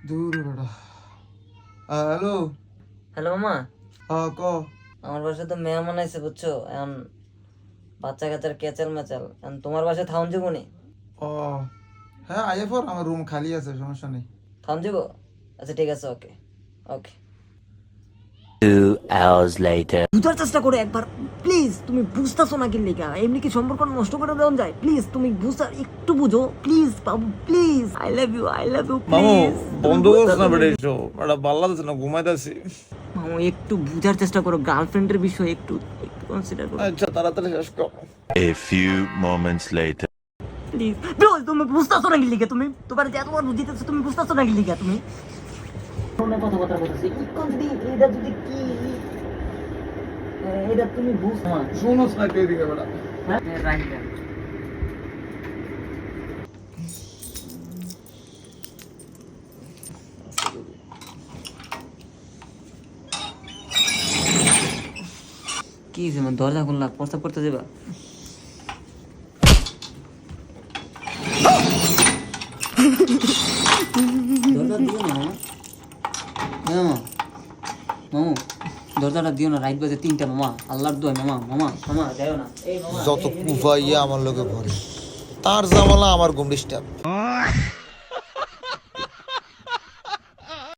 দূর বেটা। Hello hello মামা, ক। আমার বাসায় তো মেহমান আইছে বুঝছো। এখন বাচ্চা কাচ্চার কেচাল মেচাল, এখন তোমার বাসায় থাউন যাবো নি? ও হ্যাঁ, আইএ পর, আমার রুম খালি আছে, সমস্যা নেই। থাউন যাবো? আচ্ছা ঠিক আছে, ওকে ওকে। 2 hours later. বুঝার চেষ্টা করো একবার প্লিজ। তুমি বুঝতেছো না কি লেখা? এমনি কি সম্পর্ক নষ্ট করে দেওয়া যায়? প্লিজ তুমি বুঝার একটু বুঝো প্লিজ বাবু, please. I love you, I love you মামু প্লিজ। বন্ধ করছ না বেটা, এসো বেটা, ভালো লাগছে না, ঘুমাইতেছি। মামু একটু বুঝার চেষ্টা করো, গার্লফ্রেন্ডের বিষয় একটু একটু কনসিডার করো আচ্ছা তাড়াতাড়ি শেষ কর। A few moments later. Please. Bro তুমি বুঝতেছো না কি লেখা? তুমি তোমার যে এতবার বুঝিতেছো, তুমি বুঝতেছো না কি লেখা? তুমি কথা বলতেছি ইকন যদি এটা যদি কি এটা তুমি বুঝছো না। শুনোস না তুই এদিকে বেটা। হ্যাঁ রাইট। কি হয়েছে? দরজা খুললা, প্রস্তাব করতে যাবা? দরজা দিও না মামা। মামা মামু, দরজাটা দিও না, রাইট বাজে 3টা মামা। আল্লাহর দোয়া মামা, মামা মামা যাও না। এই মামা যত কুফাইয়া আমার লোকে ভরে, তার জামালা আমার গুম ডিস্টার্ব।